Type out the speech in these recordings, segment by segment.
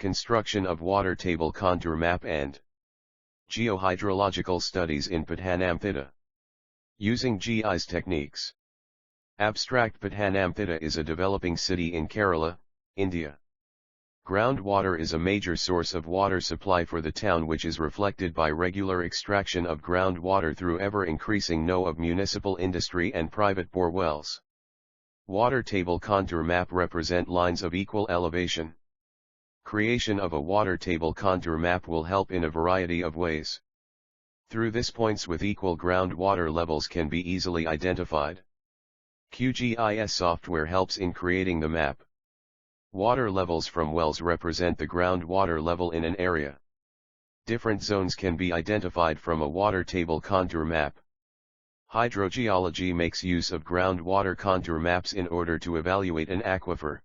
Construction of water table contour map and Geohydrological Studies in Pathanamthitta. Using GIS techniques. Abstract: Pathanamthitta is a developing city in Kerala, India. Groundwater is a major source of water supply for the town, which is reflected by regular extraction of groundwater through ever-increasing know of municipal industry and private bore wells. Water table contour map represent lines of equal elevation. Creation of a water table contour map will help in a variety of ways. Through this, points with equal groundwater levels can be easily identified. QGIS software helps in creating the map. Water levels from wells represent the groundwater level in an area. Different zones can be identified from a water table contour map. Hydrogeology makes use of groundwater contour maps in order to evaluate an aquifer.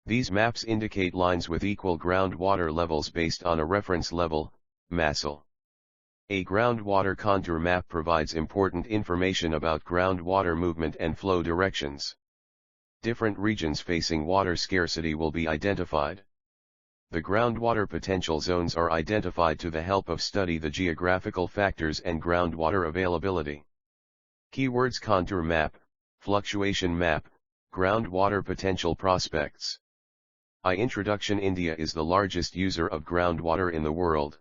These maps indicate lines with equal groundwater levels based on a reference level, masl. A groundwater contour map provides important information about groundwater movement and flow directions. Different regions facing water scarcity will be identified. The groundwater potential zones are identified to the help of study the geographical factors and groundwater availability. Keywords: contour map, fluctuation map, groundwater potential prospects. Introduction: India is the largest user of groundwater in the world.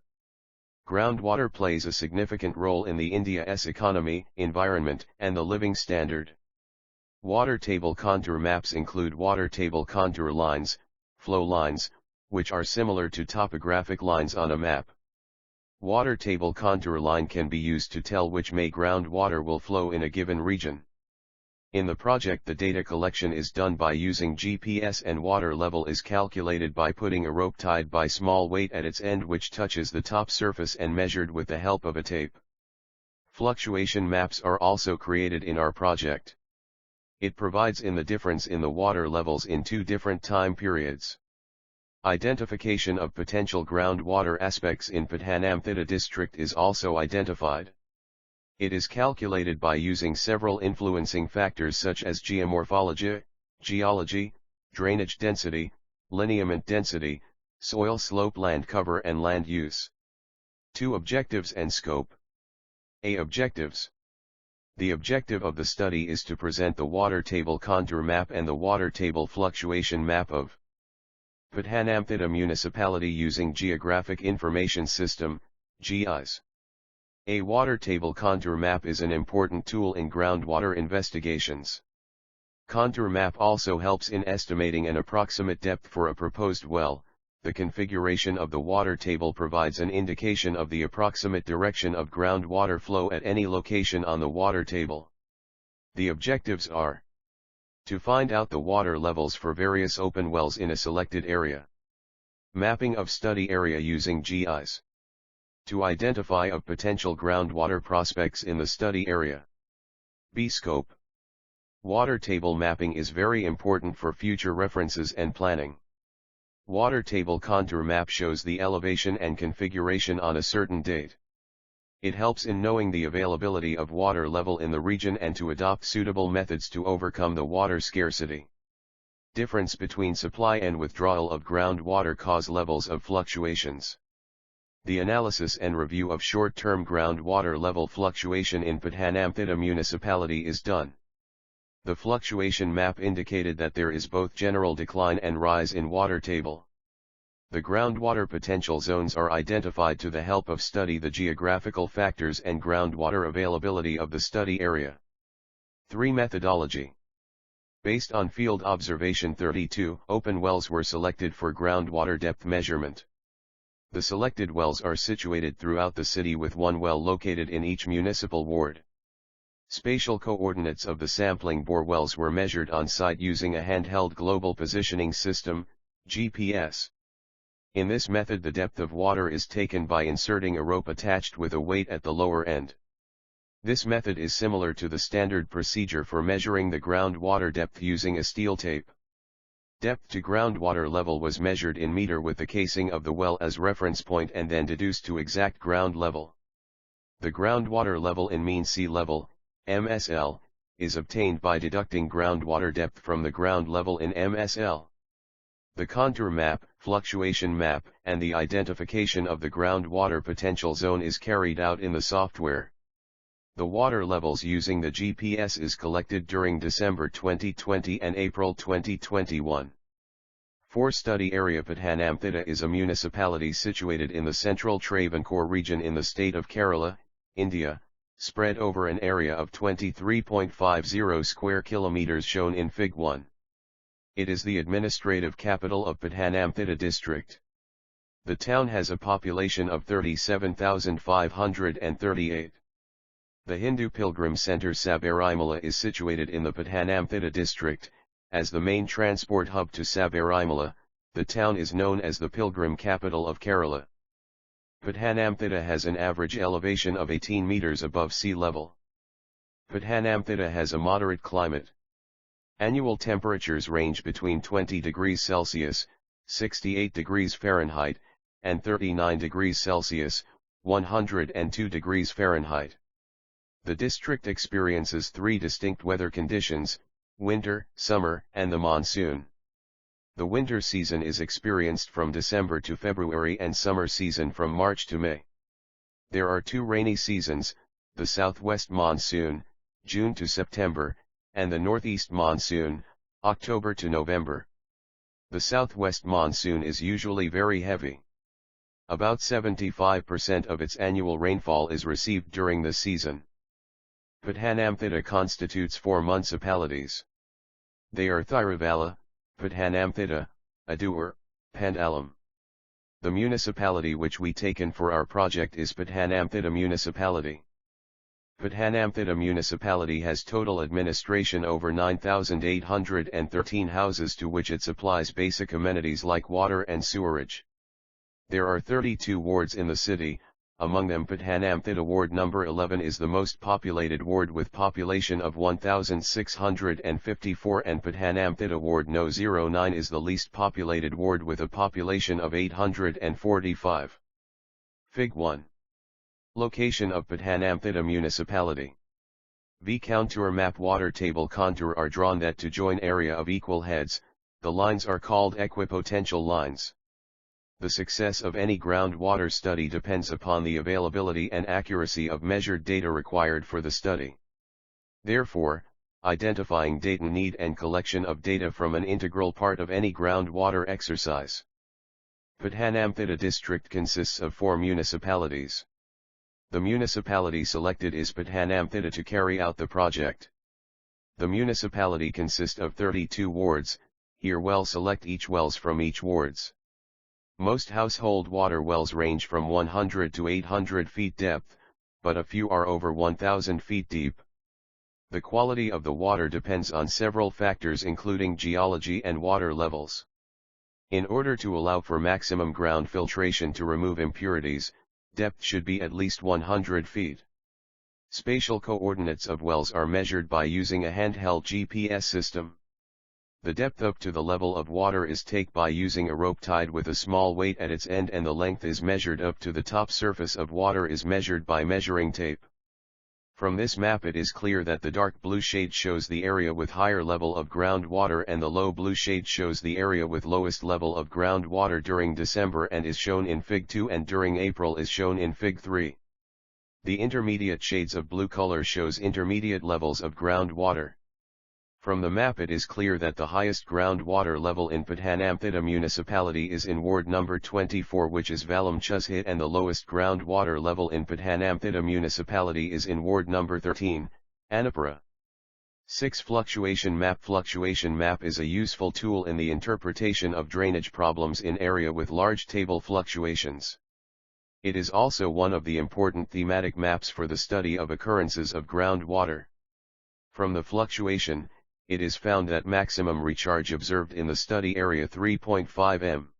Groundwater plays a significant role in the India's economy, environment, and the living standard. Water table contour maps include water table contour lines, flow lines, which are similar to topographic lines on a map. Water table contour line can be used to tell which way groundwater will flow in a given region. In the project, the data collection is done by using GPS, and water level is calculated by putting a rope tied by small weight at its end which touches the top surface and measured with the help of a tape. Fluctuation maps are also created in our project. It provides in the difference in the water levels in two different time periods. Identification of potential groundwater aspects in Pathanamthitta district is also identified. It is calculated by using several influencing factors such as geomorphology, geology, drainage density, lineament density, soil slope, land cover, and land use. 2. Objectives and scope. A. Objectives. The objective of the study is to present the water table contour map and the water table fluctuation map of Pathanamthitta municipality using Geographic Information System, GIS. A water table contour map is an important tool in groundwater investigations. Contour map also helps in estimating an approximate depth for a proposed well. The configuration of the water table provides an indication of the approximate direction of groundwater flow at any location on the water table. The objectives are: to find out the water levels for various open wells in a selected area. Mapping of study area using GIS. To identify of potential groundwater prospects in the study area. B. Scope. Water table mapping is very important for future references and planning. Water table contour map shows the elevation and configuration on a certain date. It helps in knowing the availability of water level in the region and to adopt suitable methods to overcome the water scarcity. Difference between supply and withdrawal of groundwater cause levels of fluctuations. The analysis and review of short-term groundwater level fluctuation in Pathanamthitta municipality is done. The fluctuation map indicated that there is both general decline and rise in water table. The groundwater potential zones are identified to the help of study the geographical factors and groundwater availability of the study area. 3. Methodology. Based on field observation, 32 open wells were selected for groundwater depth measurement. The selected wells are situated throughout the city with one well located in each municipal ward. Spatial coordinates of the sampling bore wells were measured on site using a handheld global positioning system, GPS. In this method, the depth of water is taken by inserting a rope attached with a weight at the lower end. This method is similar to the standard procedure for measuring the groundwater depth using a steel tape. Depth to groundwater level was measured in meter with the casing of the well as reference point and then deduced to exact ground level. The groundwater level in mean sea level, MSL, is obtained by deducting groundwater depth from the ground level in MSL. The contour map, fluctuation map, and the identification of the groundwater potential zone is carried out in the software. The water levels using the GPS is collected during December 2020 and April 2021. 4 Study area. Pathanamthitta is a municipality situated in the central Travancore region in the state of Kerala, India, spread over an area of 23.50 square kilometers shown in Fig 1. It is the administrative capital of Pathanamthitta district. The town has a population of 37,538. The Hindu pilgrim center Sabarimala is situated in the Pathanamthitta district. As the main transport hub to Sabarimala, the town is known as the pilgrim capital of Kerala. Pathanamthitta has an average elevation of 18 meters above sea level. Pathanamthitta has a moderate climate. Annual temperatures range between 20 degrees Celsius, 68 degrees Fahrenheit, and 39 degrees Celsius, 102 degrees Fahrenheit. The district experiences 3 distinct weather conditions: winter, summer, and the monsoon. The winter season is experienced from December to February and summer season from March to May. There are 2 rainy seasons, the southwest monsoon, June to September, and the northeast monsoon, October to November. The southwest monsoon is usually very heavy. About 75% of its annual rainfall is received during the season. Pathanamthitta constitutes 4 municipalities. They are Thiruvalla, Pathanamthitta, Adur, Pandalam. The municipality which we taken for our project is Pathanamthitta municipality. Pathanamthitta municipality has total administration over 9,813 houses to which it supplies basic amenities like water and sewerage. There are 32 wards in the city. Among them Pathanamthitta ward number 11 is the most populated ward with population of 1,654 and Pathanamthitta ward No. 09 is the least populated ward with a population of 845. Fig 1. Location of Pathanamthitta municipality. V contour map. Water table contour are drawn that to join area of equal heads. The lines are called equipotential lines. The success of any groundwater study depends upon the availability and accuracy of measured data required for the study. Therefore, identifying data need and collection of data from an integral part of any groundwater exercise. Pathanamthitta district consists of 4 municipalities. The municipality selected is Pathanamthitta to carry out the project. The municipality consists of 32 wards. Here wells select each wells from each wards. Most household water wells range from 100 to 800 feet depth, but a few are over 1,000 feet deep. The quality of the water depends on several factors including geology and water levels. In order to allow for maximum ground filtration to remove impurities, depth should be at least 100 feet. Spatial coordinates of wells are measured by using a handheld GPS system. The depth up to the level of water is taken by using a rope tied with a small weight at its end, and the length is measured up to the top surface of water is measured by measuring tape. From this map it is clear that the dark blue shade shows the area with higher level of groundwater and the low blue shade shows the area with lowest level of groundwater during December and is shown in Fig 2, and during April is shown in Fig 3. The intermediate shades of blue color shows intermediate levels of groundwater. From the map it is clear that the highest groundwater level in Pathanamthitta municipality is in ward number 24, which is Valam Chushit, and the lowest groundwater level in Pathanamthitta municipality is in ward number 13, Anapura. 6. Fluctuation map. Fluctuation map is a useful tool in the interpretation of drainage problems in area with large table fluctuations. It is also one of the important thematic maps for the study of occurrences of groundwater. From the fluctuation, it is found that maximum recharge observed in the study area 3.5 m.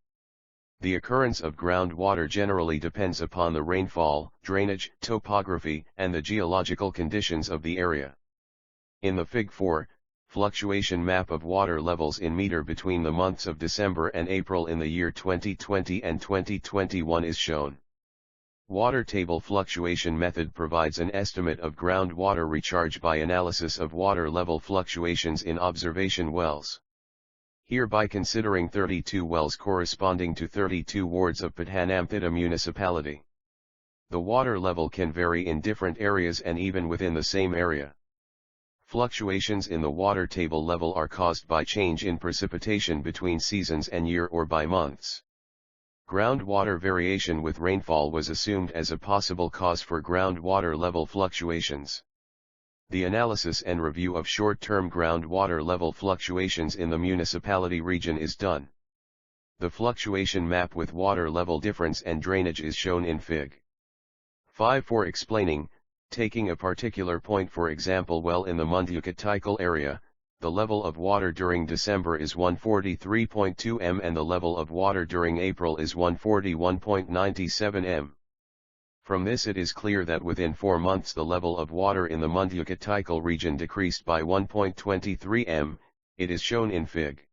The occurrence of groundwater generally depends upon the rainfall, drainage, topography, and the geological conditions of the area. In the Fig 4, fluctuation map of water levels in meter between the months of December and April in the year 2020 and 2021 is shown. Water table fluctuation method provides an estimate of groundwater recharge by analysis of water level fluctuations in observation wells. Hereby considering 32 wells corresponding to 32 wards of Pathanamthitta municipality. The water level can vary in different areas and even within the same area. Fluctuations in the water table level are caused by change in precipitation between seasons and year or by months. Groundwater variation with rainfall was assumed as a possible cause for groundwater level fluctuations. The analysis and review of short-term groundwater level fluctuations in the municipality region is done. The fluctuation map with water level difference and drainage is shown in Fig. 5 for explaining, taking a particular point, for example well in the Monachen area, the level of water during December is 143.2 m and the level of water during April is 141.97 m. From this it is clear that within 4 months the level of water in the Monachen region decreased by 1.23 m, it is shown in Fig.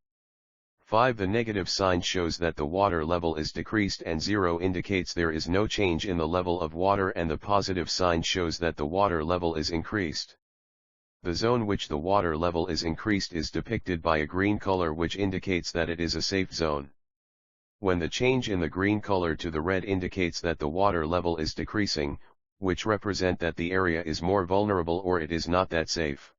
5. The negative sign shows that the water level is decreased and 0 indicates there is no change in the level of water, and the positive sign shows that the water level is increased. The zone which the water level is increased is depicted by a green color which indicates that it is a safe zone. When the change in the green color to the red indicates that the water level is decreasing, which represent that the area is more vulnerable or it is not that safe.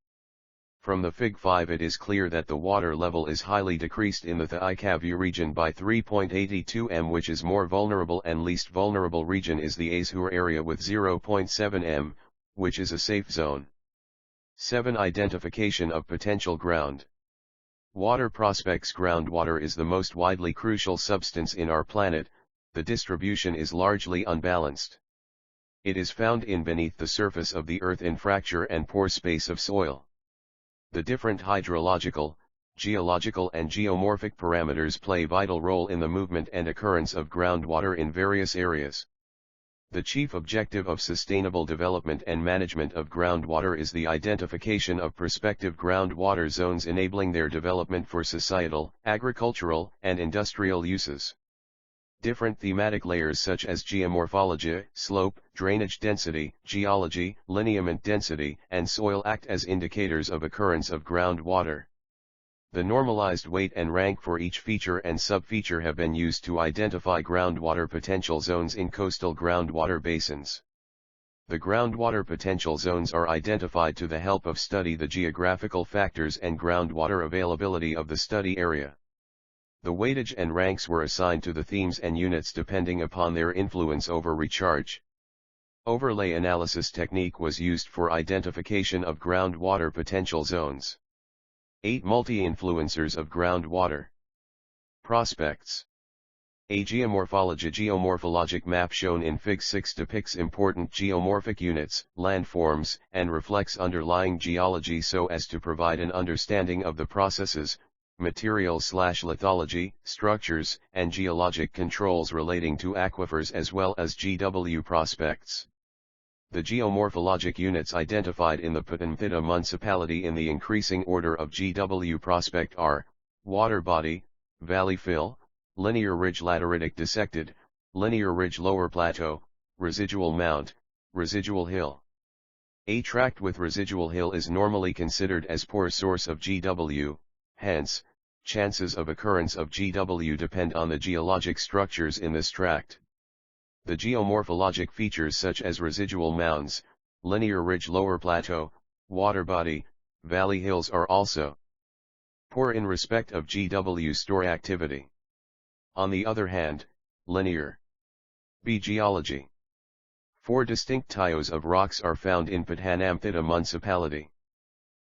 From the Fig 5 it is clear that the water level is highly decreased in the Thikavu region by 3.82 m, which is more vulnerable, and least vulnerable region is the Azhur area with 0.7 m, which is a safe zone. 7. Identification of potential ground water prospects. Groundwater is the most widely crucial substance in our planet. The distribution is largely unbalanced. It is found in beneath the surface of the earth in fracture and pore space of soil. The different hydrological, geological and geomorphic parameters play vital role in the movement and occurrence of groundwater in various areas. The chief objective of sustainable development and management of groundwater is the identification of prospective groundwater zones, enabling their development for societal, agricultural, and industrial uses. Different thematic layers such as geomorphology, slope, drainage density, geology, lineament density, and soil act as indicators of occurrence of groundwater. The normalized weight and rank for each feature and subfeature have been used to identify groundwater potential zones in coastal groundwater basins. The groundwater potential zones are identified to the help of study the geographical factors and groundwater availability of the study area. The weightage and ranks were assigned to the themes and units depending upon their influence over recharge. Overlay analysis technique was used for identification of groundwater potential zones. 8. Multi-influencers of groundwater prospects. A geomorphologic map shown in Fig 6 depicts important geomorphic units, landforms, and reflects underlying geology so as to provide an understanding of the processes, materials/lithology, structures, and geologic controls relating to aquifers as well as GW prospects. The geomorphologic units identified in the Pathanamthitta municipality in the increasing order of GW prospect are: water body, valley fill, linear ridge lateritic dissected, linear ridge lower plateau, residual mount, residual hill. A tract with residual hill is normally considered as poor source of GW, hence, chances of occurrence of GW depend on the geologic structures in this tract. The geomorphologic features such as residual mounds, linear ridge lower plateau, water body, valley hills are also poor in respect of GW store activity. On the other hand, linear B geology. 4 distinct tios of rocks are found in Pathanamthitta municipality.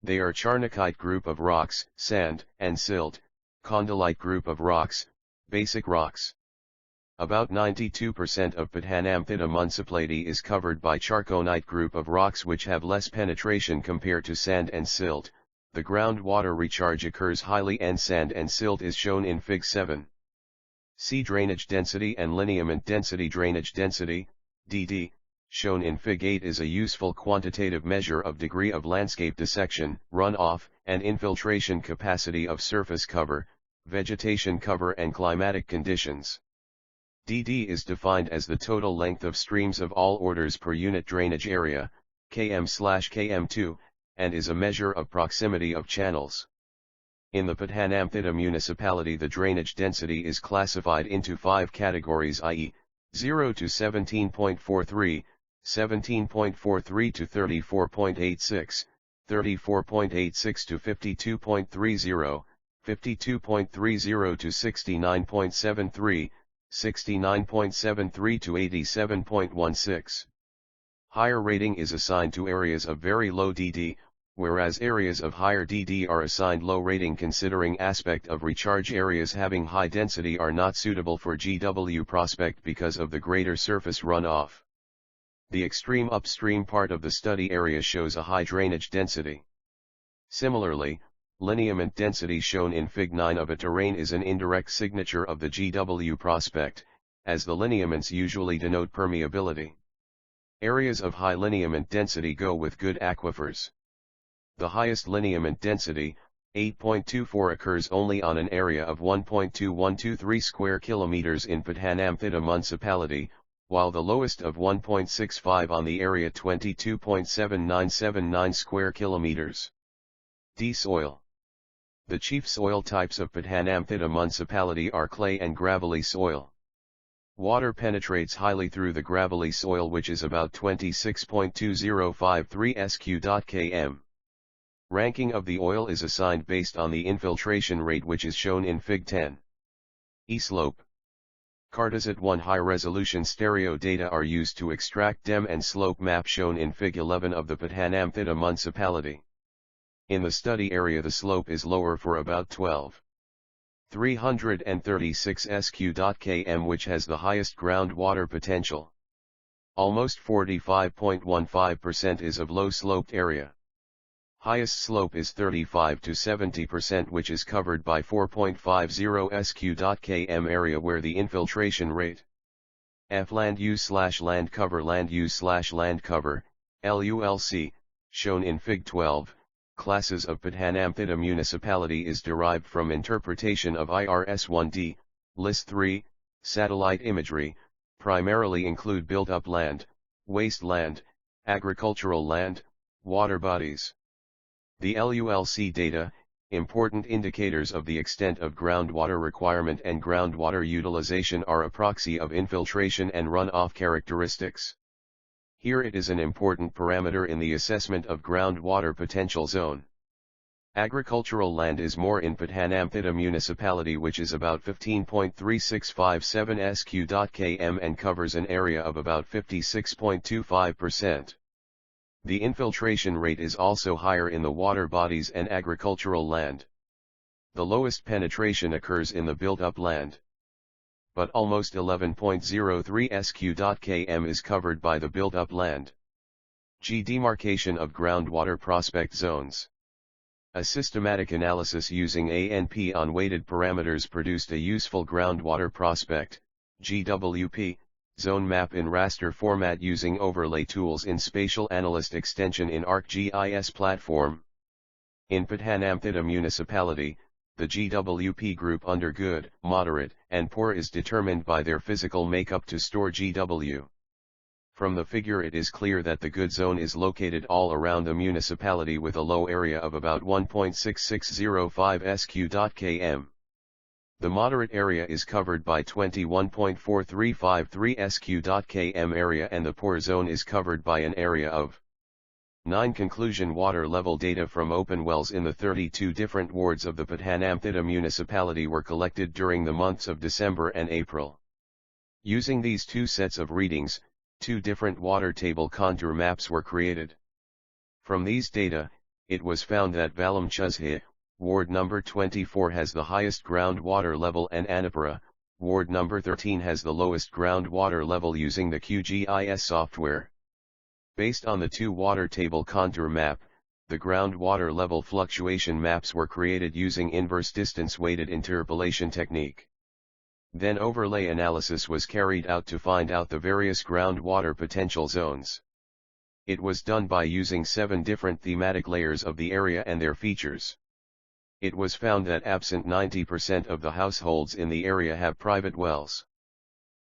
They are Charnockite group of rocks, sand, and silt, Condylite group of rocks, basic rocks. About 92% of Pathanamthitta municipality is covered by Charconite group of rocks which have less penetration compared to sand and silt. The groundwater recharge occurs highly and sand and silt is shown in Fig 7. See drainage density and lineament density. Drainage density, DD, shown in Fig 8 is a useful quantitative measure of degree of landscape dissection, runoff, and infiltration capacity of surface cover, vegetation cover and climatic conditions. DD is defined as the total length of streams of all orders per unit drainage area, km/km2, and is a measure of proximity of channels. In the Pathanamthitta municipality, the drainage density is classified into 5 categories, i.e., 0 to 17.43, 17.43 to 34.86, 34.86 to 52.30, 52.30 to 69.73, 69.73 to 87.16. Higher rating is assigned to areas of very low DD, whereas areas of higher DD are assigned low rating, considering aspect of recharge areas having high density are not suitable for GW prospect because of the greater surface runoff. The extreme upstream part of the study area shows a high drainage density. Similarly, lineament density shown in Fig 9 of a terrain is an indirect signature of the GW prospect, as the lineaments usually denote permeability. Areas of high lineament density go with good aquifers. The highest lineament density, 8.24, occurs only on an area of 1.2123 square kilometers in Pathanamthitta municipality, while the lowest of 1.65 on the area 22.7979 square kilometers. D. Soil. The chief soil types of Pathanamthitta municipality are clay and gravelly soil. Water penetrates highly through the gravelly soil, which is about 26.2053 sq.km. Ranking of the oil is assigned based on the infiltration rate, which is shown in Fig 10. E-slope. Cartosat 1 high-resolution stereo data are used to extract DEM and slope map shown in Fig 11 of the Pathanamthitta municipality. In the study area, the slope is lower for about 12,336 sq.km, which has the highest groundwater potential. Almost 45.15% is of low-sloped area. Highest slope is 35 to 70%, which is covered by 4.50 sq.km area where the infiltration rate. F. Land use/land cover. Land use/land cover, LULC, shown in Fig 12, classes of Pathanamthitta municipality is derived from interpretation of IRS 1D, List 3, satellite imagery, primarily include built-up land, wasteland, agricultural land, water bodies. The LULC data, important indicators of the extent of groundwater requirement and groundwater utilization, are a proxy of infiltration and runoff characteristics. Here it is an important parameter in the assessment of groundwater potential zone. Agricultural land is more in Pathanamthitta municipality, which is about 15.3657 sq.km and covers an area of about 56.25%. The infiltration rate is also higher in the water bodies and agricultural land. The lowest penetration occurs in the built-up land. But almost 11.03 sq.km is covered by the built-up land. G. Demarcation of groundwater prospect zones. A systematic analysis using ANP on weighted parameters produced a useful groundwater prospect, GWP, zone map in raster format using overlay tools in Spatial Analyst extension in ArcGIS platform. In Pathanamthitta municipality, the GWP group under good, moderate, and poor is determined by their physical makeup to store GW. From the figure it is clear that the good zone is located all around the municipality with a low area of about 1.6605 sq.km. The moderate area is covered by 21.4353 sq.km area, and the poor zone is covered by an area of 9. Conclusion. Water level data from open wells in the 32 different wards of the Pathanamthitta municipality were collected during the months of December and April. Using these two sets of readings, 2 different water table contour maps were created. From these data, it was found that Valamchuzhe, Ward number 24, has the highest groundwater level, and Anapura, Ward number 13, has the lowest groundwater level using the QGIS software. Based on the 2 water table contour map, the groundwater level fluctuation maps were created using inverse distance weighted interpolation technique. Then overlay analysis was carried out to find out the various groundwater potential zones. It was done by using 7 different thematic layers of the area and their features. It was found that absent 90% of the households in the area have private wells.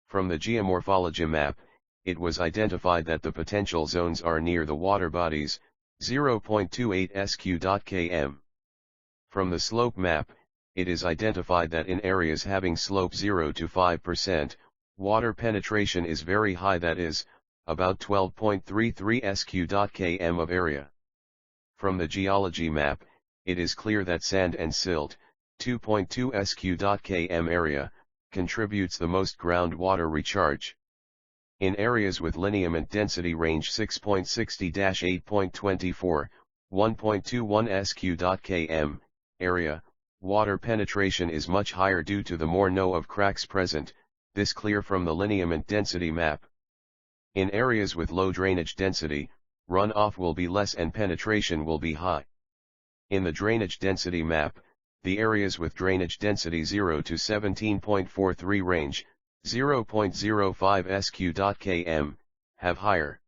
From the geomorphology map, it was identified that the potential zones are near the water bodies, 0.28 sq.km. From the slope map, it is identified that in areas having slope 0 to 5%, water penetration is very high, that is, about 12.33 sq.km of area. From the geology map, it is clear that sand and silt, 2.2 sq.km area, contributes the most groundwater recharge. In areas with lineament density range 6.60-8.24, 1.21 sq.km area, water penetration is much higher due to the more know of cracks present, this clear from the lineament density map. In areas with low drainage density, runoff will be less and penetration will be high. In the drainage density map, the areas with drainage density 0 to 17.43 range, 0.05 sq.km, have higher